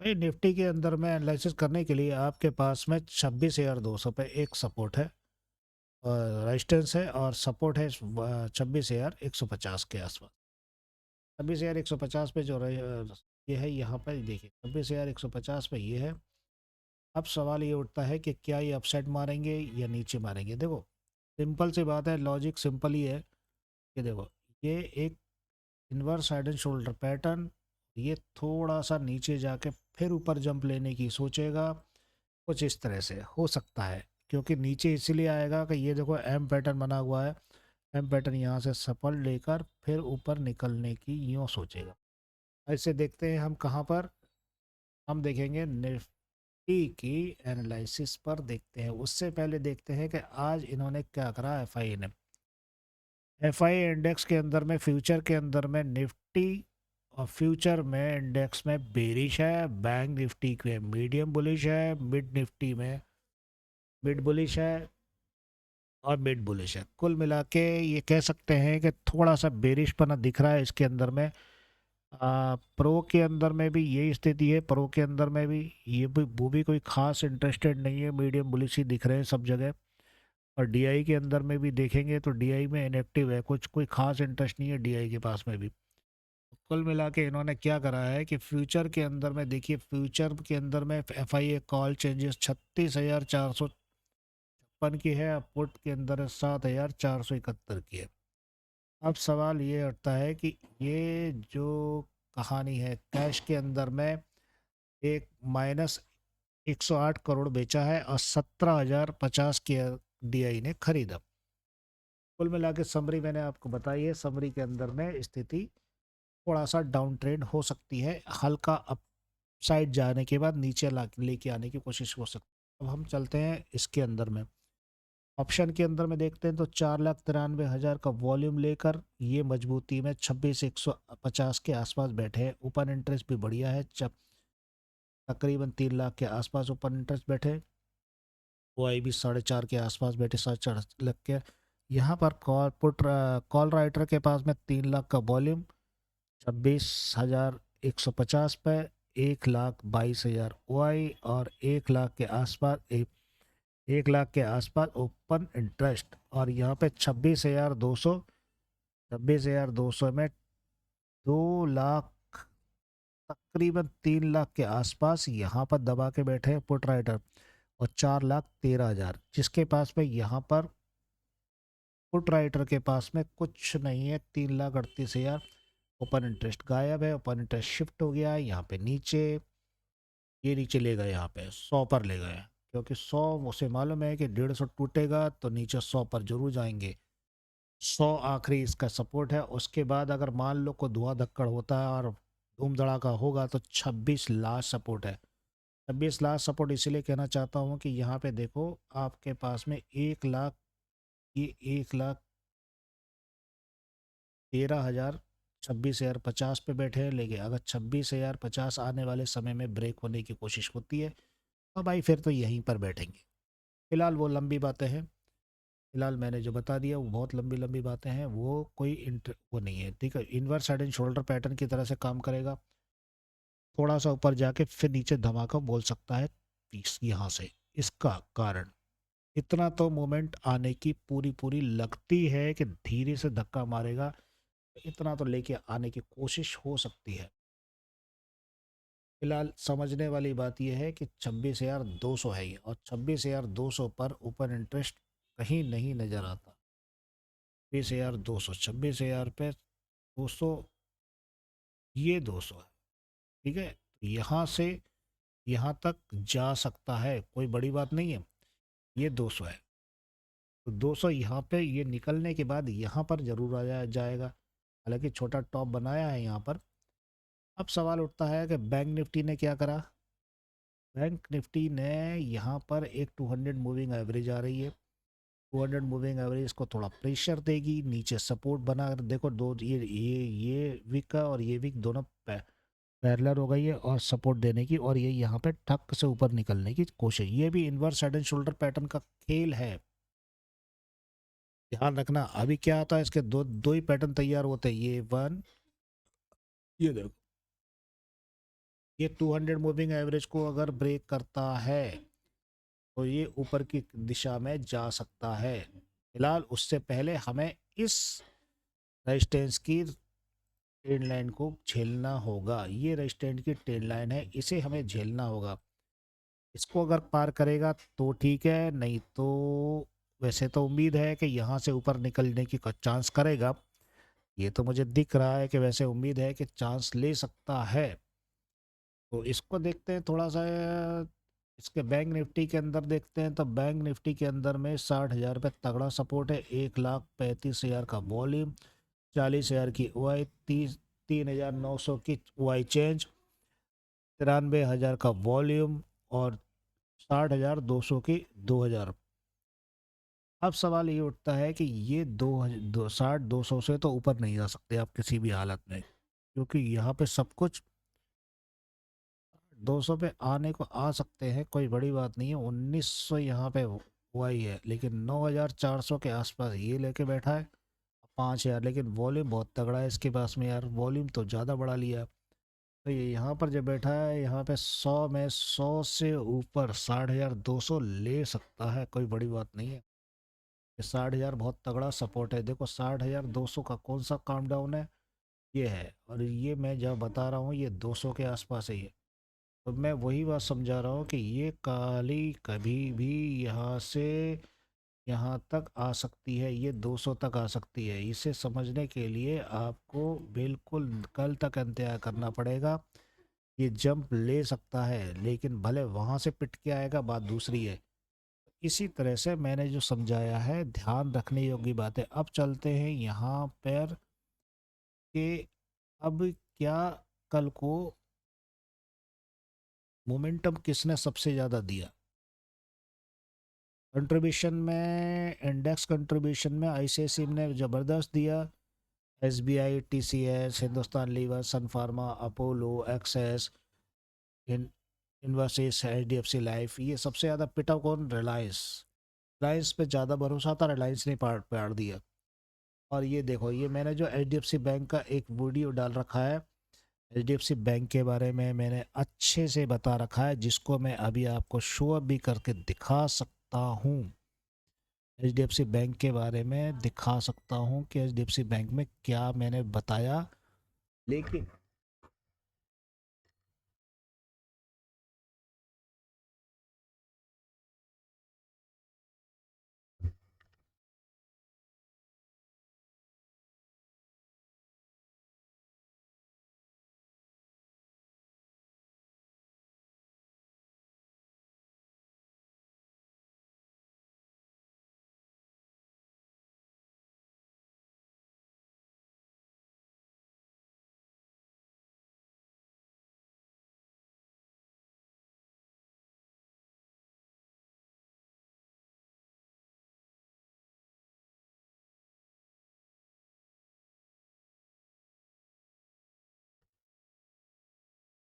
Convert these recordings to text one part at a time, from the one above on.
भाई निफ्टी के अंदर में एनालिसिस करने के लिए आपके पास में 26,200 पे एक सपोर्ट है और रेजिस्टेंस है, और सपोर्ट है 26,150 के आसपास। 26,150 पे जो ये है यहाँ पर देखिए, 26,150 पे ये है। अब सवाल ये उठता है कि क्या ये अपसाइड मारेंगे या नीचे मारेंगे। देखो, सिंपल सी बात है, लॉजिक सिंपल ही है कि देखो, ये एक inverse head and shoulder pattern, ये थोड़ा सा नीचे जाके फिर ऊपर जंप लेने की सोचेगा, कुछ इस तरह से हो सकता है। क्योंकि नीचे इसीलिए आएगा कि ये देखो एम पैटर्न बना हुआ है, एम पैटर्न यहाँ से सफल लेकर फिर ऊपर निकलने की यूँ सोचेगा। ऐसे देखते हैं हम कहाँ पर, हम देखेंगे निफ्टी की एनालिसिस पर देखते हैं। उससे पहले देखते हैं कि आज इन्होंने क्या करा एफआई ने। एफआई इंडेक्स के अंदर में, फ्यूचर के अंदर में निफ्टी और फ्यूचर में इंडेक्स में बेरिश है, बैंक निफ्टी में मीडियम बुलिश है, मिड निफ्टी में मिड बुलिश है और मिड बुलिश है। कुल मिला के ये कह सकते हैं कि थोड़ा सा बेरिश पना दिख रहा है इसके अंदर में। प्रो के अंदर में भी यही स्थिति है, प्रो के अंदर में भी ये भी वो भी कोई खास इंटरेस्टेड नहीं है, मीडियम बुलिश ही दिख रहे हैं सब जगह। और डीआई के अंदर में भी देखेंगे तो डीआई में इनएक्टिव है, कुछ कोई खास इंटरेस्ट नहीं है डीआई के पास में भी। कुल मिला के इन्होंने क्या करा है कि फ्यूचर के अंदर में देखिए, फ्यूचर के अंदर में F I A call changes 36,456 की है, पुट के अंदर 7,471 की है। अब सवाल ये उठता है कि ये जो कहानी है, कैश के अंदर में एक माइनस 108 करोड़ बेचा है और 17,050 के डीआई ने खरीदा। कुल मिला के समरी मैंने आपको बताई है, समरी के अंदर में स्थिति थोड़ा सा डाउन ट्रेंड हो सकती है, हल्का अप साइड जाने के बाद नीचे लेके आने की कोशिश हो सकती है। अब हम चलते हैं इसके अंदर में, ऑप्शन के अंदर में देखते हैं तो 4,93,000 का वॉल्यूम लेकर ये मजबूती में 26,150 के आसपास बैठे हैं। ओपन इंटरेस्ट भी बढ़िया है, जब तकरीबन 3 लाख के आसपास ओपन इंटरेस्ट बैठे। ओ आई भी 4.5 के आसपास बैठे, 4.5 लाख के। यहाँ पर कॉल राइटर के पास में 3 लाख का वॉल्यूम, 26,150 पे 1,22,000 ओ आई और 1 लाख के आसपास 1 लाख के आसपास ओपन इंटरेस्ट। और यहाँ पे 26,200 में 2 लाख, तकरीबन 3 लाख के आसपास यहाँ पर दबा के बैठे हैं पुट राइटर। और 4,13,000 जिसके पास में यहाँ पर पुट राइटर के पास में कुछ नहीं है, 3,38,000 ओपन इंटरेस्ट गायब है। ओपन इंटरेस्ट शिफ्ट हो गया है यहाँ पे नीचे, ये नीचे ले गए, यहाँ पे 100 पर ले गए, क्योंकि 100 उसे मालूम है कि 150 टूटेगा तो नीचे 100 पर जरूर जाएंगे। 100 आखिरी इसका सपोर्ट है। उसके बाद अगर मान लो को धुआं धक्कड़ होता है और धूम धड़ाका होगा तो 26 लास्ट सपोर्ट है। 26 लास्ट सपोर्ट इसलिए कहना चाहता हूँ कि यहाँ पे देखो, आपके पास में 1 लाख, ये 1,13,000, 26,050 पे बैठे हैं। लेकिन अगर 26,050 आने वाले समय में ब्रेक होने की कोशिश होती है तो भाई फिर तो यहीं पर बैठेंगे। फिलहाल वो लंबी बातें हैं, फिलहाल मैंने जो बता दिया वो बहुत लंबी लंबी बातें हैं, वो कोई वो नहीं है, ठीक है। Inverse head and shoulder pattern की तरह से काम करेगा, थोड़ा सा ऊपर जाके फिर नीचे धमाका बोल सकता है यहाँ से। इसका कारण, इतना तो मोमेंट आने की पूरी पूरी लगती है कि धीरे से धक्का मारेगा, इतना तो लेके आने की कोशिश हो सकती है। फिलहाल समझने वाली बात यह है कि 26,200 है ये, और 26,200 पर ऊपर इंटरेस्ट कहीं नहीं नजर आता। 26,200, 26,000 पे 200, ये 200 है, ठीक है। यहाँ से यहाँ तक जा सकता है, कोई बड़ी बात नहीं है, ये 200 है। तो 200 यहाँ पे ये निकलने के बाद यहाँ पर जरूर जाएगा। हालांकि छोटा टॉप बनाया है यहाँ पर। अब सवाल उठता है कि बैंक निफ्टी ने क्या करा। बैंक निफ्टी ने यहाँ पर एक 200 मूविंग एवरेज आ रही है, 200 मूविंग एवरेज को थोड़ा प्रेशर देगी, नीचे सपोर्ट बना कर देखो, दो ये वीक का और ये वीक दोनों पैरेलल हो गई है और सपोर्ट देने की, और ये यहाँ पे ठक से ऊपर निकलने की कोशिश। ये भी inverse head and shoulder pattern का खेल है, ध्यान रखना। अभी क्या आता है, इसके दो दो ही पैटर्न तैयार होते हैं, ये वन, ये देखो, ये 200 मूविंग एवरेज को अगर ब्रेक करता है तो ये ऊपर की दिशा में जा सकता है। फिलहाल उससे पहले हमें इस रेजिस्टेंस की ट्रेंड लाइन को झेलना होगा। ये रेजिस्टेंस की ट्रेंड लाइन है, इसे हमें झेलना होगा। इसको अगर पार करेगा तो ठीक है, नहीं तो वैसे तो उम्मीद है कि यहाँ से ऊपर निकलने की चांस करेगा। ये तो मुझे दिख रहा है कि वैसे उम्मीद है कि चांस ले सकता है। तो इसको देखते हैं थोड़ा सा, इसके बैंक निफ्टी के अंदर देखते हैं। तो बैंक निफ्टी के अंदर में 60,000 पे तगड़ा सपोर्ट है, 1,35,000 का वॉल्यूम, 40,000 की OI, 3,900 की OI चेंज, 93,000 का वॉल्यूम और 60,200 की 2,000। अब सवाल ये उठता है कि ये 60-200 से तो ऊपर नहीं जा सकते आप किसी भी हालत में, क्योंकि यहाँ पे सब कुछ 200 पे आने को आ सकते हैं, कोई बड़ी बात नहीं है। 1900 यहाँ पे हुआ ही है, लेकिन 9,400 के आसपास ये लेके बैठा है 5,000। लेकिन वॉल्यूम बहुत तगड़ा है इसके पास में यार, वॉल्यूम तो ज़्यादा बढ़ा लिया। तो ये यहाँ पर जब बैठा है, यहाँ पे 100 में 100 से ऊपर 60,200 ले सकता है, कोई बड़ी बात नहीं है। ये 60,000 बहुत तगड़ा सपोर्ट है। देखो 60,200 का कौन सा काम डाउन है, ये है। और ये मैं जब बता रहा हूँ ये 200 के आसपास है ये। तो मैं वही बात समझा रहा हूँ कि ये काली कभी भी यहाँ से यहाँ तक आ सकती है, ये 200 तक आ सकती है। इसे समझने के लिए आपको बिल्कुल कल तक इंतजार करना पड़ेगा। ये जंप ले सकता है, लेकिन भले वहाँ से पिट के आएगा, बात दूसरी है। इसी तरह से मैंने जो समझाया है, ध्यान रखने योग्य बात है। अब चलते हैं यहाँ पर कि अब क्या कल को मोमेंटम किसने सबसे ज़्यादा दिया। कंट्रीब्यूशन में, इंडेक्स कंट्रीब्यूशन में आईसीआईसीआई ने ज़बरदस्त दिया। एसबीआई, टीसीएस, हिंदुस्तान लीवर, सन फार्मा, अपोलो, एक्सेस, इन इन्फोसिस, एचडीएफसी लाइफ। ये सबसे ज़्यादा पिटा कौन, रिलायंस। रिलायंस पे ज़्यादा भरोसा था, रिलायंस ने पाड़ दिया। और ये देखो, ये मैंने जो एचडीएफसी बैंक का एक वीडियो डाल रखा है, एचडीएफसी बैंक के बारे में मैंने अच्छे से बता रखा है, जिसको मैं अभी आपको शो अप भी करके दिखा सकता हूँ। एचडीएफसी बैंक के बारे में दिखा सकता हूँ कि एचडीएफसी बैंक में क्या मैंने बताया। लेकिन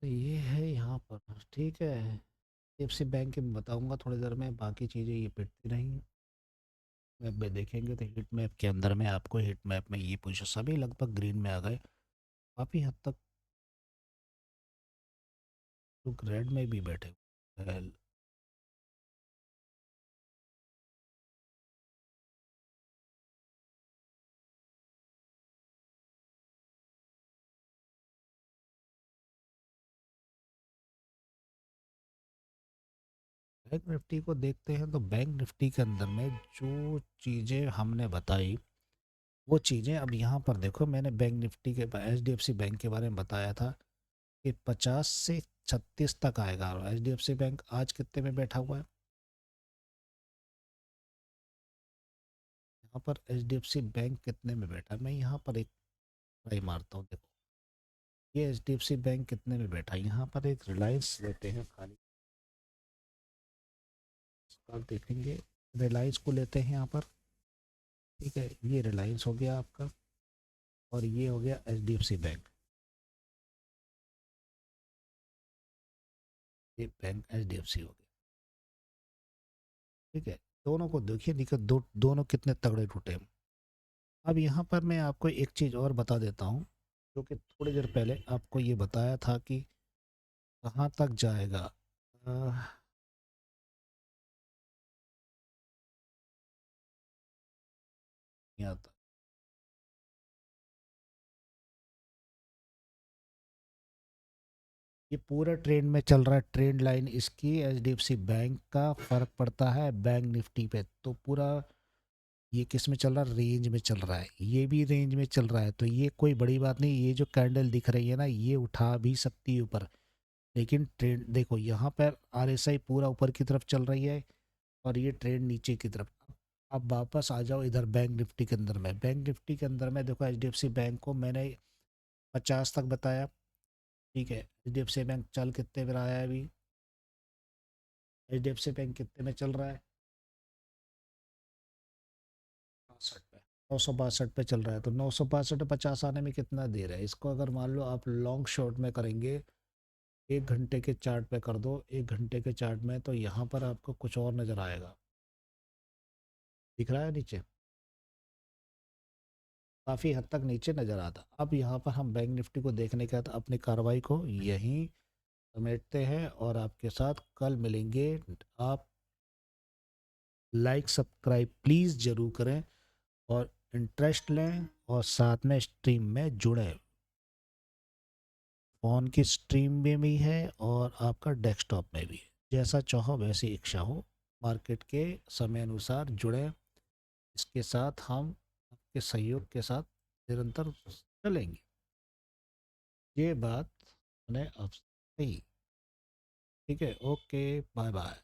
ये है यहाँ पर, ठीक है। एचडीएफसी बैंक के मैं बताऊंगा थोड़ी देर में, बाकी चीज़ें ये पिटती रहेंगी। मैप में देखेंगे तो हीट मैप के अंदर में आपको, हीट मैप में ये पोजीशन सभी लगभग ग्रीन में आ गए। काफ़ी हद तक लोग रेड में भी बैठे हुए हैं। बैंक निफ्टी को देखते हैं तो बैंक निफ्टी के अंदर में जो चीज़ें हमने बताई, वो चीज़ें अब यहाँ पर देखो। मैंने बैंक निफ्टी के, एचडीएफसी बैंक के बारे में बताया था कि 50 से 36 तक आएगा। और एचडीएफसी बैंक आज कितने में बैठा हुआ है, यहाँ पर एचडीएफसी बैंक कितने में बैठा है, मैं यहाँ पर एक ट्राई मारता हूँ। देखो ये एचडीएफसी बैंक कितने में बैठा है, यहाँ पर एक रिलायंस लेते हैं खाली, इसका देखेंगे। रिलायंस को लेते हैं यहाँ पर, ठीक है। ये रिलायंस हो गया आपका, और ये हो गया एचडीएफसी बैंक। ये बैंक एचडीएफसी हो गया, ठीक है। दोनों को देखिए, दोनों कितने तगड़े टूटे हैं। अब यहाँ पर मैं आपको एक चीज़ और बता देता हूँ, जो कि थोड़ी देर पहले आपको ये बताया था कि कहाँ तक जाएगा? नहीं आता। ये पूरा ट्रेंड में चल रहा है, ट्रेंड लाइन इसकी एचडीएफसी बैंक का फर्क पड़ता है बैंक निफ्टी पे, तो पूरा ये किस में चल रहा है, रेंज में चल रहा है, ये भी रेंज में चल रहा है, तो ये कोई बड़ी बात नहीं। ये जो कैंडल दिख रही है ना, ये उठा भी सकती है ऊपर, लेकिन ट्रेंड देखो यहाँ पर आरएसआई पूरा ऊपर की तरफ चल रही है और ये ट्रेंड नीचे की तरफ। अब वापस आ जाओ इधर बैंक निफ्टी के अंदर में। बैंक निफ्टी के अंदर में देखो एचडीएफसी बैंक को मैंने 50 तक बताया, ठीक है। एचडीएफसी बैंक चल कितने में रहा है अभी? एचडीएफसी बैंक कितने में चल रहा है? 62 पे, 962 पे चल रहा है, तो 962 50 आने में कितना देर है? इसको अगर मान लो आप लॉन्ग शॉर्ट में करेंगे, 1 घंटे के चार्ट पे कर दो, 1 घंटे के चार्ट में, तो यहाँ पर आपको कुछ और नज़र आएगा। दिख रहा है नीचे? काफ़ी हद तक नीचे नज़र आता। अब यहाँ पर हम बैंक निफ्टी को देखने के बाद अपनी कार्रवाई को यहीं समेटते हैं और आपके साथ कल मिलेंगे। आप लाइक सब्सक्राइब प्लीज़ ज़रूर करें और इंटरेस्ट लें और साथ में स्ट्रीम में जुड़ें। फ़ोन की स्ट्रीम में भी है और आपका डेस्कटॉप में भी, जैसा चाहो वैसी इच्छा हो, मार्केट के समय अनुसार जुड़ें। इसके साथ हम आपके सहयोग के साथ निरंतर चलेंगे। ये बात मैंने अब कही। ठीक है, ओके, बाय बाय।